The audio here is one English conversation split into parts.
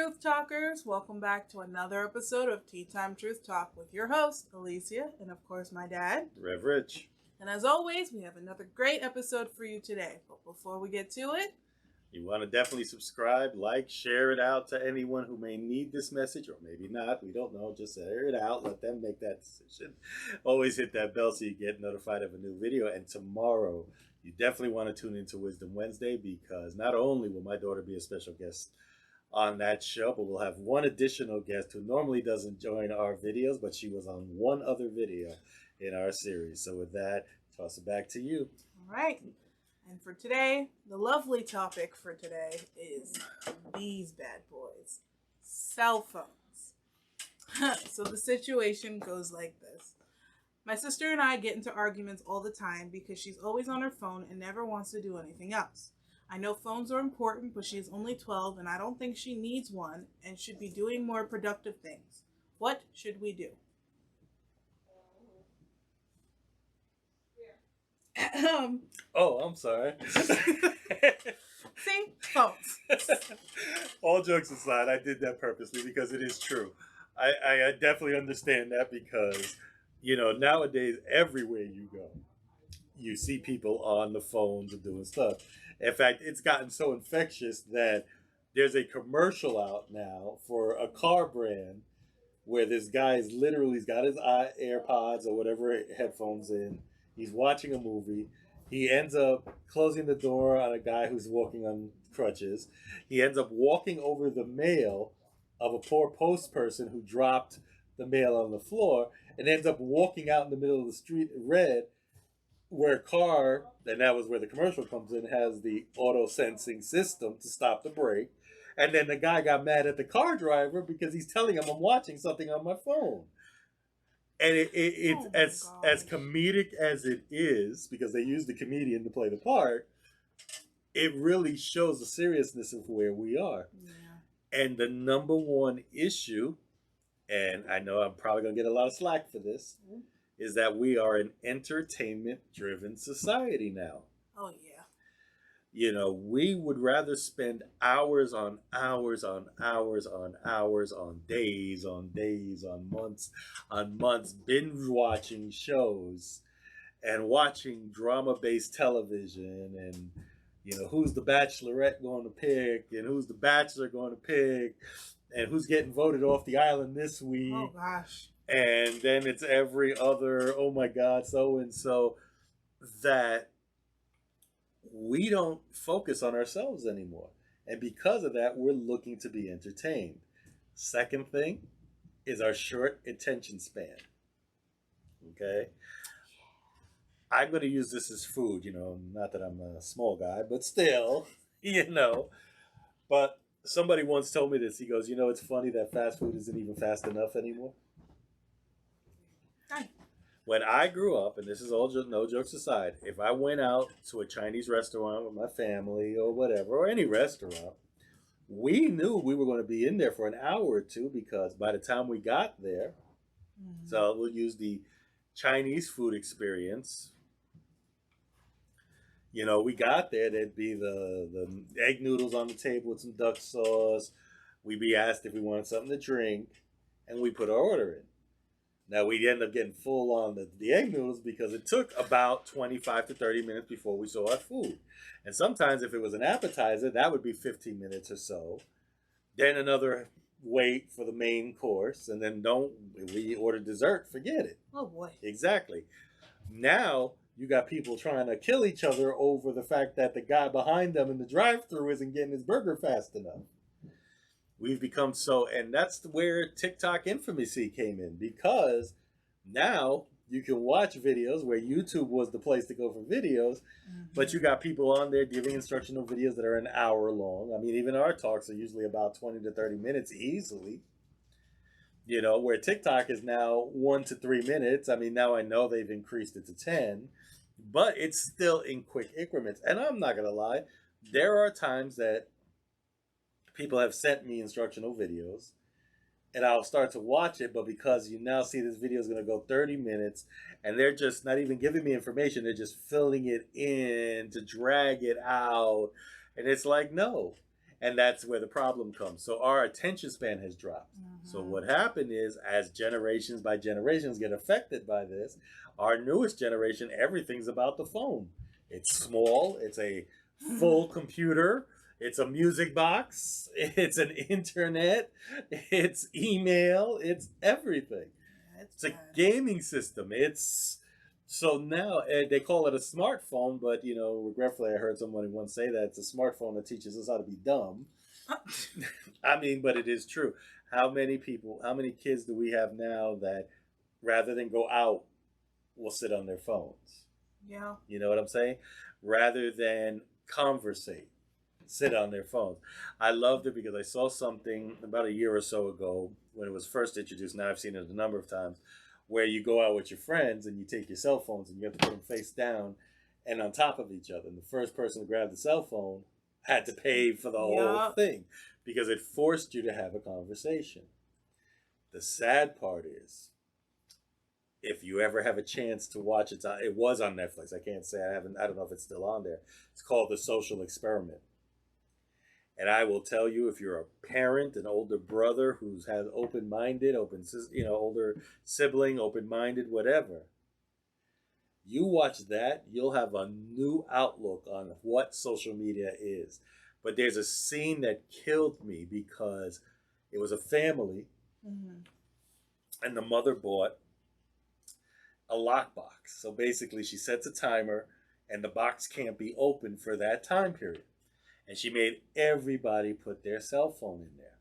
Truth Talkers. Welcome back to another episode of Teatime Truth Talk with your host, Alicia, and of course, my dad, Rev Rich. And as always, we have another great episode for you today. But before we get to it, you want to definitely subscribe, like, share it out to anyone who may need this message, or maybe not. We don't know. Just share it out. Let them make that decision. Always hit that bell so you get notified of a new video. And tomorrow, you definitely want to tune into Wisdom Wednesday, because not only will my daughter be a special guest on that show, but we'll have one additional guest who normally doesn't join our videos, but she was on one other video in our series. So with that, toss it back to you. All right. And for today, the lovely topic for today is these bad boys, cell phones. So the situation goes like this. My sister and I get into arguments all the time because she's always on her phone and never wants to do anything else. I know phones are important, but she's only 12 and I don't think she needs one and should be doing more productive things. What should we do? Oh, I'm sorry. See? Phones. All jokes aside, I did that purposely because it is true. I definitely understand that because, nowadays, everywhere you go, you see people on the phones and doing stuff. In fact, it's gotten so infectious that there's a commercial out now for a car brand where this guy is literally, he's got his AirPods or whatever headphones in. He's watching a movie. He ends up closing the door on a guy who's walking on crutches. He ends up walking over the mail of a poor post person who dropped the mail on the floor and ends up walking out in the middle of the street in red, where a car, and that was where the commercial comes in, has the auto sensing system to stop the brake. And then the guy got mad at the car driver because he's telling him, I'm watching something on my phone. And it's as comedic as it is, because they use the comedian to play the part, it really shows the seriousness of where we are. Yeah. And the number one issue, and I know I'm probably going to get a lot of slack for this, is that we are an entertainment-driven society now. Oh, yeah. We would rather spend hours on hours on hours on hours on days on months binge watching shows and watching drama-based television and who's the bachelorette going to pick and who's the bachelor going to pick and who's getting voted off the island this week. Oh gosh. And then it's every other, oh my God, so and so, that we don't focus on ourselves anymore. And because of that, we're looking to be entertained. Second thing is our short attention span. Okay? I'm going to use this as food, not that I'm a small guy, but still, But somebody once told me this. He goes, it's funny that fast food isn't even fast enough anymore. When I grew up, and this is all just no jokes aside, if I went out to a Chinese restaurant with my family or whatever, or any restaurant, we knew we were going to be in there for an hour or two, because by the time we got there, so we'll use the Chinese food experience. We got there, there'd be the egg noodles on the table with some duck sauce. We'd be asked if we wanted something to drink, and we put our order in. Now, we'd end up getting full on the egg noodles because it took about 25 to 30 minutes before we saw our food. And sometimes if it was an appetizer, that would be 15 minutes or so. Then another wait for the main course. And then we order dessert, forget it. Oh, boy. Exactly. Now, you got people trying to kill each other over the fact that the guy behind them in the drive-thru isn't getting his burger fast enough. We've become and that's where TikTok infamousy came in, because now you can watch videos where YouTube was the place to go for videos, but you got people on there giving instructional videos that are an hour long. I mean, even our talks are usually about 20 to 30 minutes easily, where TikTok is now 1 to 3 minutes. I mean, now I know they've increased it to 10, but it's still in quick increments. And I'm not going to lie, there are times that people have sent me instructional videos and I'll start to watch it, but because you now see this video is going to go 30 minutes and they're just not even giving me information, they're just filling it in to drag it out. And it's like, no. And that's where the problem comes. So our attention span has dropped. So Mm-hmm. what happened is, as generations by generations get affected by this, our newest generation, everything's about the phone. It's small, it's a full computer, it's a music box, it's an internet, it's email, it's everything. Yeah, it's It's a bad. gaming system. It's so now they call it a smartphone, but regretfully, I heard someone once say that it's a smartphone that teaches us how to be dumb. I mean, but it is true. How many people, how many kids do we have now that rather than go out, will sit on their phones? Yeah. You know what I'm saying? Rather than conversate, sit on their phones. I loved it because I saw something about a year or so ago when it was first introduced. Now I've seen it a number of times where you go out with your friends and you take your cell phones and you have to put them face down and on top of each other. And the first person to grab the cell phone had to pay for the whole Yup. thing because it forced you to have a conversation. The sad part is, if you ever have a chance to watch it, it was on Netflix. I can't say I haven't. I don't know if it's still on there. It's called The Social Experiment. And I will tell you, if you're a parent, an older brother who's has open-minded, older sibling, open-minded, whatever, you watch that, you'll have a new outlook on what social media is. But there's a scene that killed me because it was a family, Mm-hmm. and the mother bought a lockbox. So basically, she sets a timer, and the box can't be opened for that time period. And she made everybody put their cell phone in there.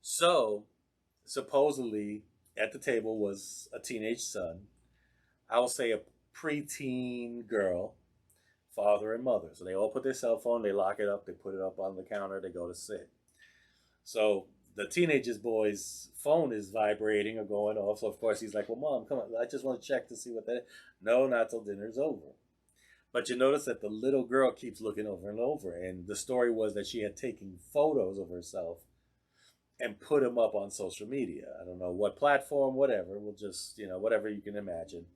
So, supposedly, at the table was a teenage son. I will say a preteen girl, father and mother. So they all put their cell phone, they lock it up, they put it up on the counter, they go to sit. So the teenager's boy's phone is vibrating or going off. So of course he's like, "Well, mom, come on, I just want to check to see what that is." No, not till dinner's over. But you notice that the little girl keeps looking over and over. And the story was that she had taken photos of herself and put them up on social media. I don't know what platform, whatever. We'll just, whatever you can imagine.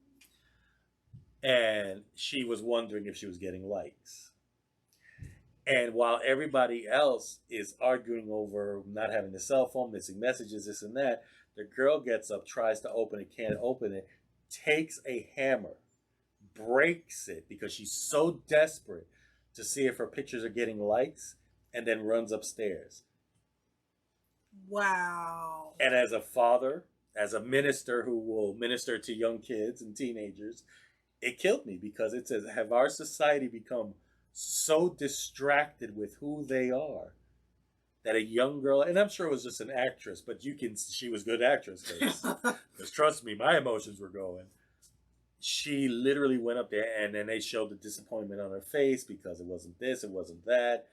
And she was wondering if she was getting likes. And while everybody else is arguing over not having the cell phone, missing messages, this and that, the girl gets up, tries to open it, can't open it, takes a hammer, breaks it because she's so desperate to see if her pictures are getting likes, and then runs upstairs. Wow. And as a father, as a minister who will minister to young kids and teenagers, it killed me because it says, have our society become so distracted with who they are that a young girl, and I'm sure it was just an actress, but she was a good actress because trust me, my emotions were going. She literally went up there and then they showed the disappointment on her face because it wasn't this, it wasn't that,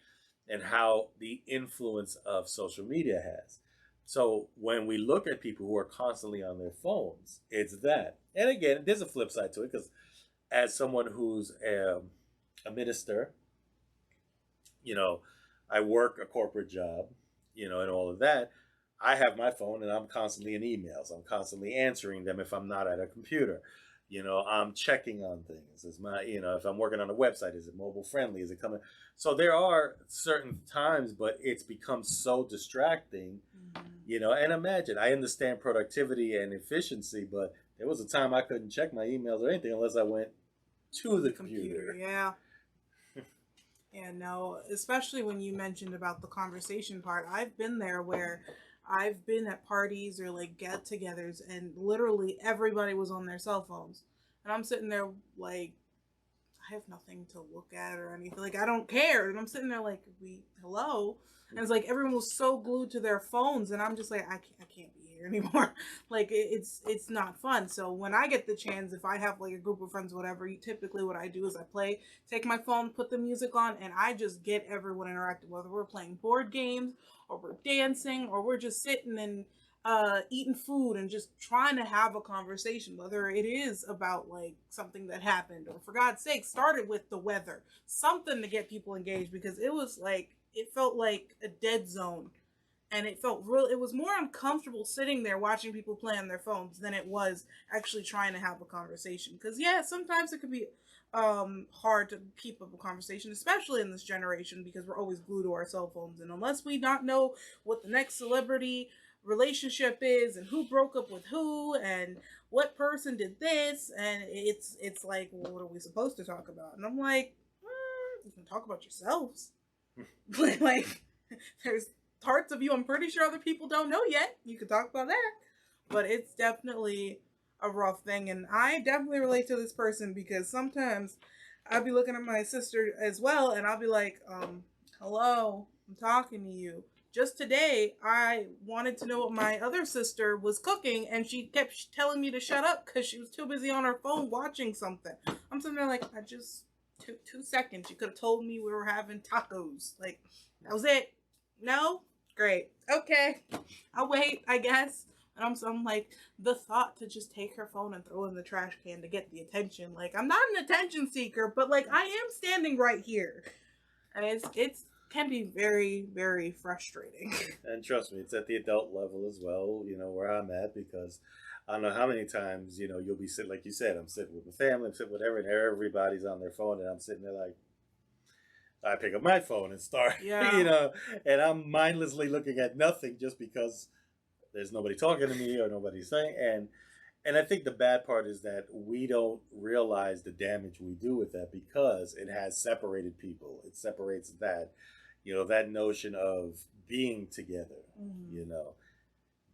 and how the influence of social media has. So when we look at people who are constantly on their phones, it's that. And again, there's a flip side to it because as someone who's a minister, you know, I work a corporate job, and all of that. I have my phone and I'm constantly in emails. I'm constantly answering them if I'm not at a computer. I'm checking on things. Is my, if I'm working on a website, is it mobile friendly? Is it coming? So there are certain times, but it's become so distracting, and imagine, I understand productivity and efficiency, but there was a time I couldn't check my emails or anything unless I went to the computer. Yeah. Yeah, no, especially when you mentioned about the conversation part. I've been there where I've been at parties or like get togethers and literally everybody was on their cell phones. And I'm sitting there like, I have nothing to look at or anything. Like, I don't care. And I'm sitting there like, hello? And it's like everyone was so glued to their phones. And I'm just like, I can't be here anymore. Like, it's not fun. So when I get the chance, if I have like a group of friends, whatever, typically what I do is take my phone, put the music on, and I just get everyone interactive, whether we're playing board games or we're dancing or we're just sitting and eating food and just trying to have a conversation, whether it is about like something that happened or for God's sake started with the weather, something to get people engaged, because it felt like a dead zone, and it was more uncomfortable sitting there watching people play on their phones than it was actually trying to have a conversation. Because yeah, sometimes it could be hard to keep up a conversation, especially in this generation, because we're always glued to our cell phones. And unless we not know what the next celebrity relationship is and who broke up with who and what person did this, and it's like, well, what are we supposed to talk about? And I'm like, you can talk about yourselves. Like, there's parts of you I'm pretty sure other people don't know yet. You can talk about that. But it's definitely a rough thing. And I definitely relate to this person because sometimes I'll be looking at my sister as well and I'll be like, hello, I'm talking to you. Just today, I wanted to know what my other sister was cooking, and she kept telling me to shut up because she was too busy on her phone watching something. I'm sitting there like, I just 2 seconds. You could have told me we were having tacos. Like, that was it. No? Great. Okay. I'll wait, I guess. And I'm like, the thought to just take her phone and throw it in the trash can to get the attention. Like, I'm not an attention seeker, but like, I am standing right here. And it's can be very, very frustrating. And trust me, it's at the adult level as well, where I'm at, because I don't know how many times, you'll be sitting, like you said, I'm sitting with the family, I'm sitting with everybody's on their phone, and I'm sitting there like, I pick up my phone and start, Yeah. and I'm mindlessly looking at nothing just because there's nobody talking to me or nobody saying. And I think the bad part is that we don't realize the damage we do with that because it has separated people. It separates that notion of being together, Mm-hmm.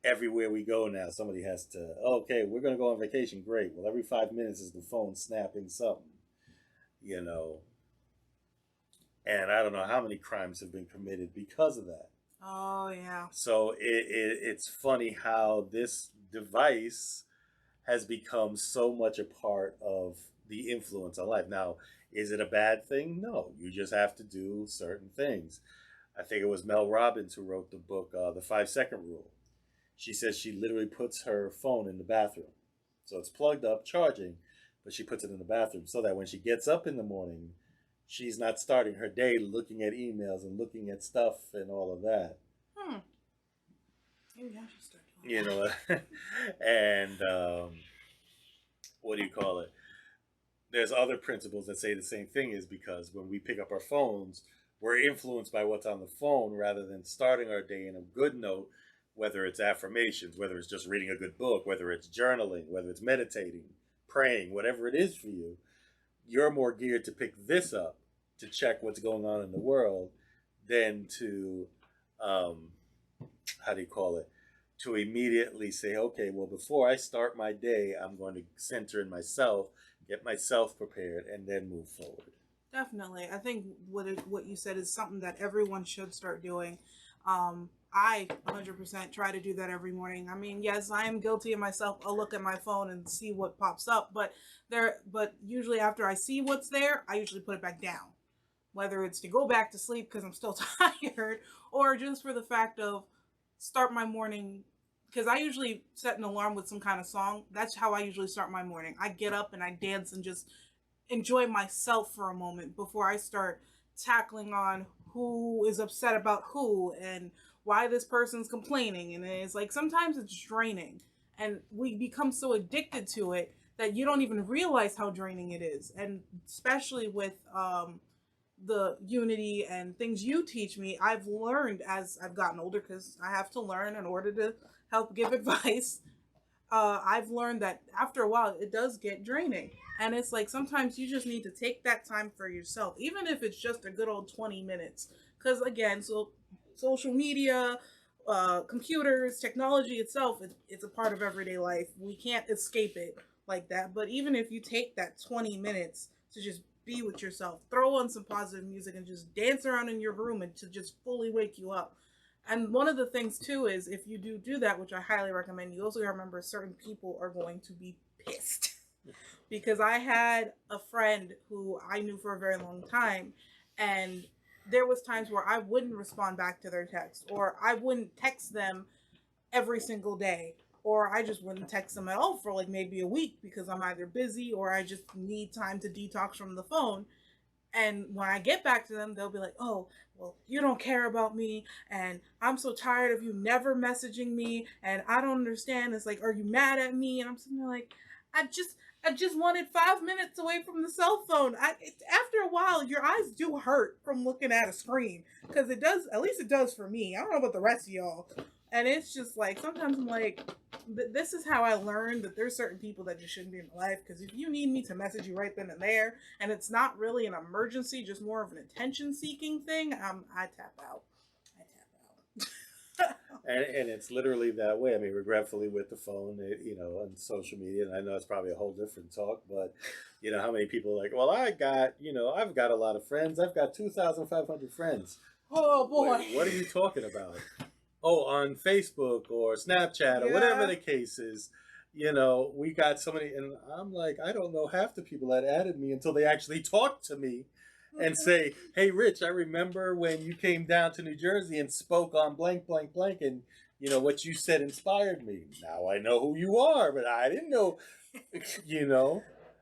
everywhere we go now, somebody has to, okay, we're going to go on vacation. Great. Well, every 5 minutes is the phone snapping something, you know, and I don't know how many crimes have been committed because of that. Oh, yeah. So it's funny how this device has become so much a part of the influence on life. Now, is it a bad thing? No, you just have to do certain things. I think it was Mel Robbins who wrote the book, The 5 Second Rule. She says she literally puts her phone in the bathroom. So it's plugged up, charging, but she puts it in the bathroom so that when she gets up in the morning, she's not starting her day looking at emails and looking at stuff and all of that. Maybe I should start doing You that. know, and what do you call it? There's other principles that say the same thing, is because when we pick up our phones, we're influenced by what's on the phone rather than starting our day in a good note, whether it's affirmations, whether it's just reading a good book, whether it's journaling, whether it's meditating, praying, whatever it is for you. You're more geared to pick this up to check what's going on in the world than to, um, how do you call it? To immediately say, okay, well, before I start my day, I'm going to center in myself, get myself prepared, and then move forward. Definitely. I think what you said is something that everyone should start doing. I 100% try to do that every morning. I mean, yes, I am guilty of myself. I'll look at my phone and see what pops up, but usually after I see what's there, I usually put it back down. Whether it's to go back to sleep because I'm still tired, or just for the fact of start my morning, because I usually set an alarm with some kind of song. That's how I usually start my morning. I get up and I dance and just enjoy myself for a moment before I start tackling on who is upset about who and why this person's complaining. And it's like sometimes it's draining, and we become so addicted to it that you don't even realize how draining it is. And especially with the unity and things you teach me, I've learned as I've gotten older, because I have to learn in order to help give advice. I've learned that after a while it does get draining, and it's like sometimes you just need to take that time for yourself, even if it's just a good old 20 minutes. Because again, so social media, computers, technology itself, it's a part of everyday life. We can't escape it like that. But even if you take that 20 minutes to just be with yourself, throw on some positive music, and just dance around in your room and to just fully wake you up. And one of the things too is if you do that, which I highly recommend, you also remember certain people are going to be pissed. Because I had a friend who I knew for a very long time, and there was times where I wouldn't respond back to their text, or I wouldn't text them every single day, or I just wouldn't text them at all for like maybe a week because I'm either busy or I just need time to detox from the phone. And when I get back to them, they'll be like, oh, well, you don't care about me. And I'm so tired of you never messaging me. And I don't understand. It's like, are you mad at me? And I'm sitting there like, I just, I just wanted 5 minutes away from the cell phone. After a while, your eyes do hurt from looking at a screen because it does. At least it does for me. I don't know about the rest of y'all. And it's just like sometimes I'm like, this is how I learned that there's certain people that just shouldn't be in my life. Because if you need me to message you right then and there, and it's not really an emergency, just more of an attention seeking thing, I tap out. I tap out. And it's literally that way. I mean, regretfully, with the phone, on social media, and I know it's probably a whole different talk, but how many people are like, well, I've got a lot of friends. I've got 2,500 friends. Oh boy. Wait, what are you talking about? Oh, on Facebook or Snapchat or whatever the case is, we got so many, and I'm like, I don't know half the people that added me until they actually talk to me and say, hey, Rich, I remember when you came down to New Jersey and spoke on blank, blank, blank, and what you said inspired me. Now I know who you are, but I didn't know,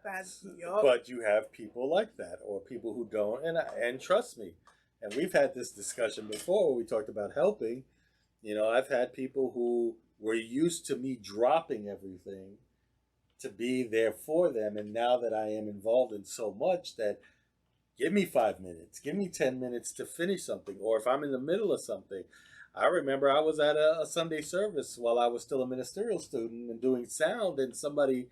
But you have people like that, or people who don't, and trust me, and we've had this discussion before. We talked about helping. I've had people who were used to me dropping everything to be there for them, and now that I am involved in so much that, give me 5 minutes, give me 10 minutes to finish something, or if I'm in the middle of something. I remember I was at a Sunday service while I was still a ministerial student and doing sound, and somebody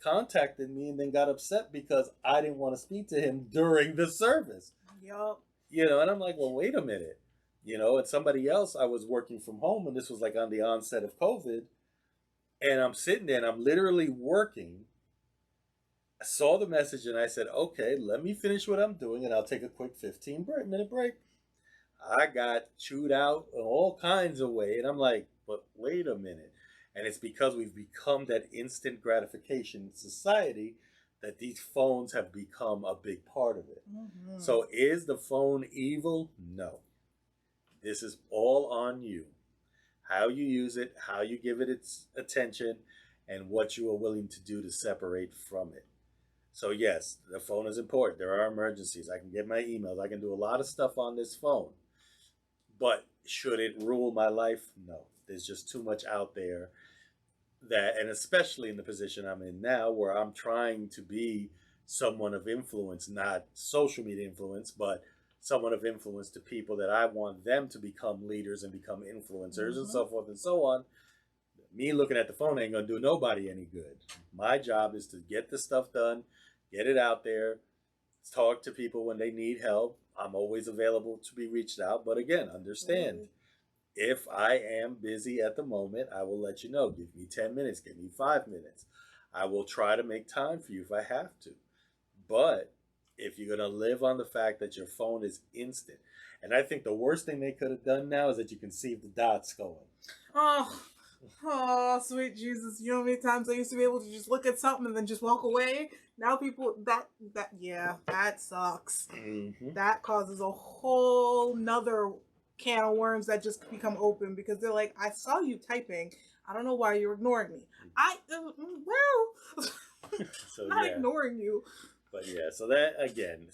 contacted me and then got upset because I didn't want to speak to him during the service. Yup. And I'm like, well, wait a minute. And somebody else, I was working from home, and this was like on the onset of COVID, and I'm sitting there and I'm literally working. I saw the message and I said, okay, let me finish what I'm doing and I'll take a quick 15-minute break. I got chewed out in all kinds of ways, and I'm like, but wait a minute. And it's because we've become that instant gratification society that these phones have become a big part of it. Mm-hmm. So is the phone evil? No. This is all on you. How you use it, how you give it its attention, and what you are willing to do to separate from it. So yes, the phone is important. There are emergencies. I can get my emails. I can do a lot of stuff on this phone. But should it rule my life? No. There's just too much out there that, and especially in the position I'm in now, where I'm trying to be someone of influence, not social media influence, but someone of influence to people that I want them to become leaders and become influencers, and so forth and so on. Me looking at the phone ain't gonna do nobody any good. My job is to get the stuff done, get it out there, talk to people when they need help. I'm always available to be reached out, but again, understand, if I am busy at the moment, I will let you know. Give me 10 minutes, give me 5 minutes. I will try to make time for you if I have to. But if you're going to live on the fact that your phone is instant, and I think the worst thing they could have done now is that you can see the dots going. Oh, sweet Jesus. You know how many times I used to be able to just look at something and then just walk away? Now people, that sucks. Mm-hmm. That causes a whole nother can of worms that just become open because they're like, I saw you typing. I don't know why you're ignoring me. So, not ignoring you. But yeah, so that again,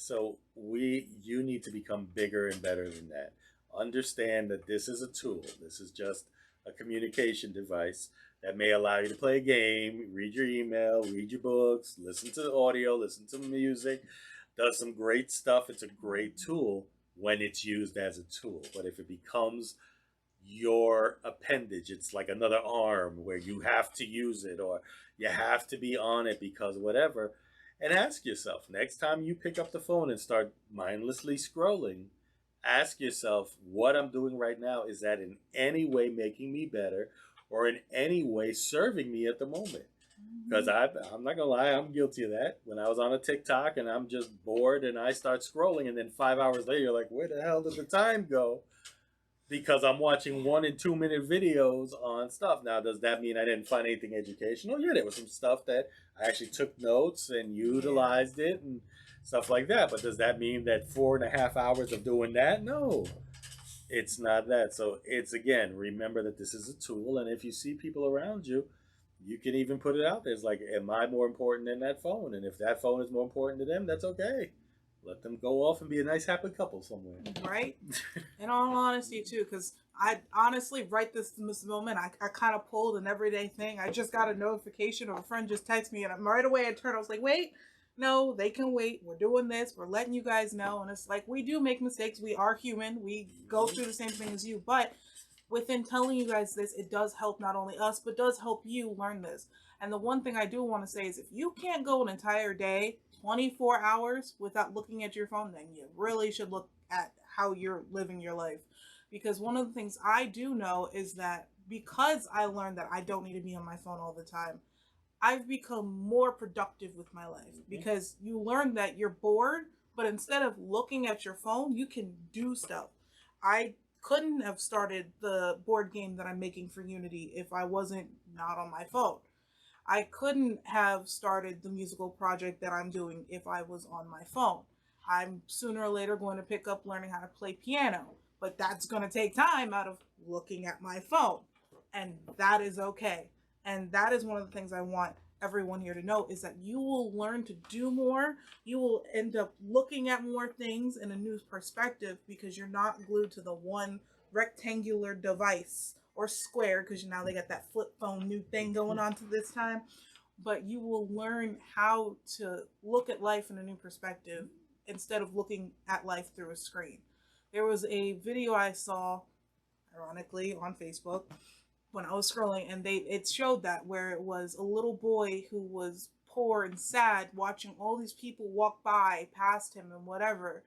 you need to become bigger and better than that. Understand that this is a tool. This is just a communication device that may allow you to play a game, read your email, read your books, listen to the audio, listen to music, does some great stuff. It's a great tool when it's used as a tool. But if it becomes your appendage, it's like another arm where you have to use it or you have to be on it because whatever. And ask yourself, next time you pick up the phone and start mindlessly scrolling, ask yourself, what I'm doing right now, is that in any way making me better or in any way serving me at the moment? Because I'm not going to lie, I'm guilty of that. When I was on a TikTok and I'm just bored and I start scrolling, and then 5 hours later, you're like, where the hell did the time go? Because I'm watching 1 and 2 minute videos on stuff. Now, does that mean I didn't find anything educational? Yeah, there was some stuff that I actually took notes and utilized it and stuff like that. But does that mean that 4.5 hours of doing that? No, it's not that. So it's, again, remember that this is a tool. And if you see people around you, you can even put it out there. It's like, am I more important than that phone? And if that phone is more important to them, that's okay. Let them go off and be a nice happy couple somewhere. Right? In all honesty, too, because I honestly, right this moment, I kind of pulled an everyday thing. I just got a notification or a friend just texted me, and I'm right away. I turned. I was like, wait, no, they can wait. We're doing this. We're letting you guys know. And it's like, we do make mistakes. We are human. We go through the same thing as you. But within telling you guys this, it does help not only us, but does help you learn this. And the one thing I do want to say is if you can't go an entire day, 24 hours without looking at your phone, then you really should look at how you're living your life. Because one of the things I do know is that because I learned that I don't need to be on my phone all the time, I've become more productive with my life because you learn that you're bored, but instead of looking at your phone, you can do stuff. I couldn't have started the board game that I'm making for Unity if I wasn't not on my phone. I couldn't have started the musical project that I'm doing if I was on my phone. I'm sooner or later going to pick up learning how to play piano, but that's going to take time out of looking at my phone. And that is okay. And that is one of the things I want everyone here to know is that you will learn to do more. You will end up looking at more things in a new perspective because you're not glued to the one rectangular device or square because now they got that flip phone new thing going on to this time. But you will learn how to look at life in a new perspective instead of looking at life through a screen. There was a video I saw, ironically, on Facebook when I was scrolling, and it showed that where it was a little boy who was poor and sad watching all these people walk by past him and whatever,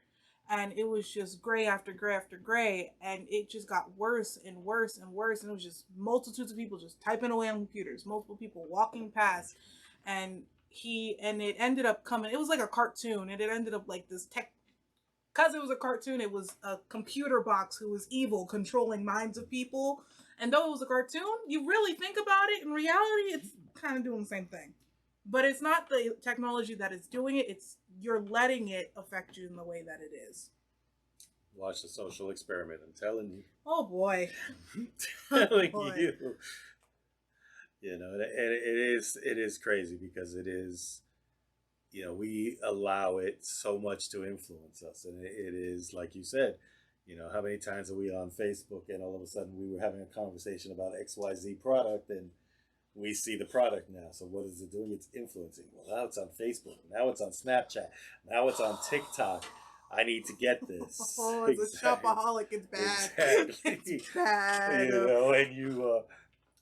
and it was just gray after gray after gray, and it just got worse and worse and worse, and it was just multitudes of people just typing away on computers, multiple people walking past, and it ended up coming. It was like a cartoon, and it ended up like this tech. Because it was a cartoon, it was a computer box who was evil, controlling minds of people. And though it was a cartoon, you really think about it, in reality, it's kind of doing the same thing. But it's not the technology that is doing it, it's you're letting it affect you in the way that it is. Watch The Social Experiment. I'm telling you. Oh boy. Telling boy. you. You know, and it is crazy because it is, you know, we allow it so much to influence us. And it is, like you said, you know, how many times are we on Facebook and all of a sudden we were having a conversation about XYZ product and we see the product now. So what is it doing? It's influencing. Well, now it's on Facebook. Now it's on Snapchat. Now it's on TikTok. I need to get this. Oh, it's exactly. A shopaholic. It's bad. Exactly. It's bad. You know, and you,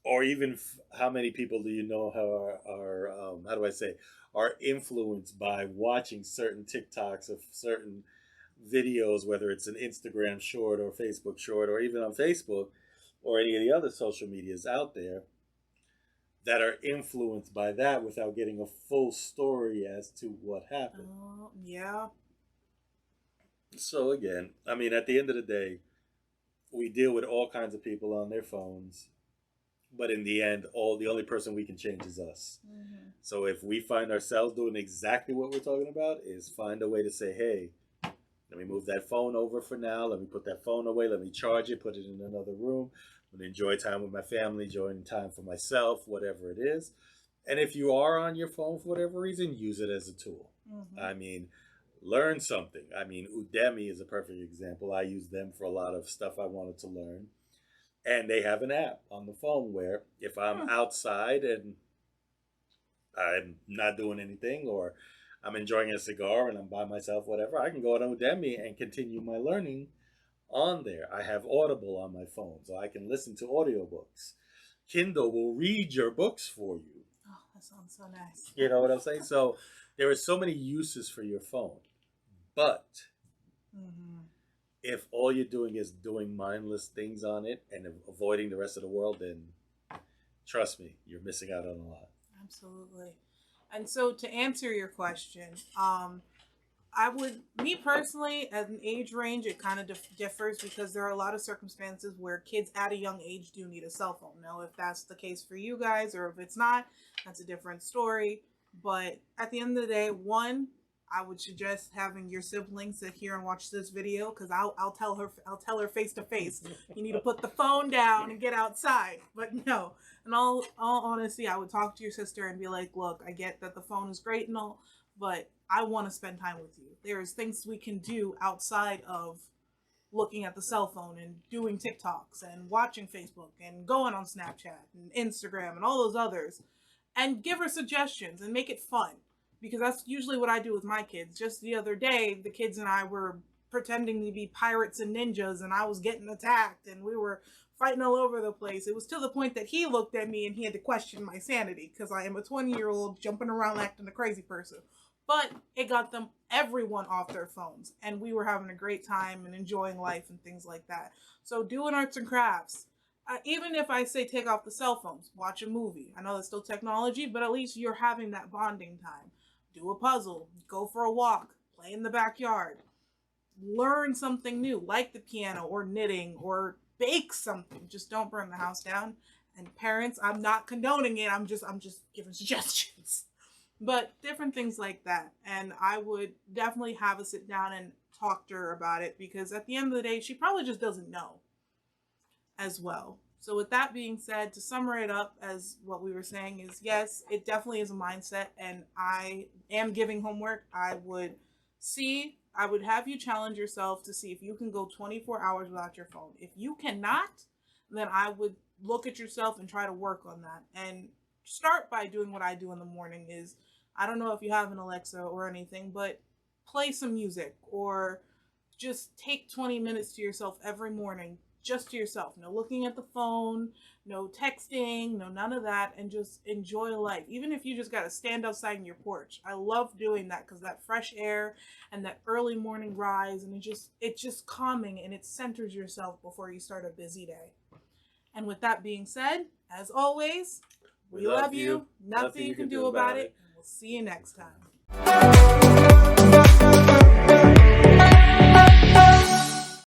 or even how many people do you know are how do I say, are influenced by watching certain TikToks of certain videos, whether it's an Instagram short or Facebook short, or even on Facebook or any of the other social medias out there that are influenced by that without getting a full story as to what happened. Yeah. So again, I mean, at the end of the day, we deal with all kinds of people on their phones, but in the end, the only person we can change is us. Mm-hmm. So if we find ourselves doing exactly what we're talking about, is find a way to say, hey, let me move that phone over for now. Let me put that phone away. Let me charge it, put it in another room. I'm going to enjoy time with my family, enjoying time for myself, whatever it is. And if you are on your phone for whatever reason, use it as a tool. Mm-hmm. I mean, learn something. I mean, Udemy is a perfect example. I use them for a lot of stuff I wanted to learn. And they have an app on the phone where if I'm outside and I'm not doing anything, or I'm enjoying a cigar and I'm by myself, whatever, I can go on Udemy and continue my learning on there. I have Audible on my phone, so I can listen to audiobooks. Kindle will read your books for you. Oh, that sounds so nice. You know what I'm saying? So there are so many uses for your phone. But if all you're doing is doing mindless things on it and avoiding the rest of the world, then trust me, you're missing out on a lot. Absolutely. And so to answer your question, me personally, at an age range, it kind of differs because there are a lot of circumstances where kids at a young age do need a cell phone. Now, if that's the case for you guys or if it's not, that's a different story. But at the end of the day, I would suggest having your siblings sit here and watch this video because I'll tell her face to face, you need to put the phone down and get outside. But no, in all honesty, I would talk to your sister and be like, look, I get that the phone is great and all, but I want to spend time with you. There's things we can do outside of looking at the cell phone and doing TikToks and watching Facebook and going on Snapchat and Instagram and all those others, and give her suggestions and make it fun, because that's usually what I do with my kids. Just the other day, the kids and I were pretending to be pirates and ninjas, and I was getting attacked, and we were fighting all over the place. It was to the point that he looked at me and he had to question my sanity, because I am a 20-year-old jumping around acting a crazy person. But it got them, everyone, off their phones, and we were having a great time and enjoying life and things like that. So doing arts and crafts, even if I say take off the cell phones, watch a movie. I know that's still technology, but at least you're having that bonding time. Do a puzzle, go for a walk, play in the backyard, learn something new, like the piano or knitting or bake something. Just don't burn the house down. And parents, I'm not condoning it. I'm just giving suggestions. But different things like that. And I would definitely have a sit down and talk to her about it, because at the end of the day, she probably just doesn't know as well. So with that being said, to sum it up, as what we were saying is, yes, it definitely is a mindset, and I am giving homework. I would have you challenge yourself to see if you can go 24 hours without your phone. If you cannot, then I would look at yourself and try to work on that. And start by doing what I do in the morning is, I don't know if you have an Alexa or anything, but play some music, or just take 20 minutes to yourself every morning, just to yourself. No looking at the phone, no texting, no none of that, and just enjoy life. Even if you just got to stand outside in your porch. I love doing that, because that fresh air and that early morning rise, and it's just calming, and it centers yourself before you start a busy day. And with that being said, as always, we love you. Nothing you can do about it. And we'll see you next time.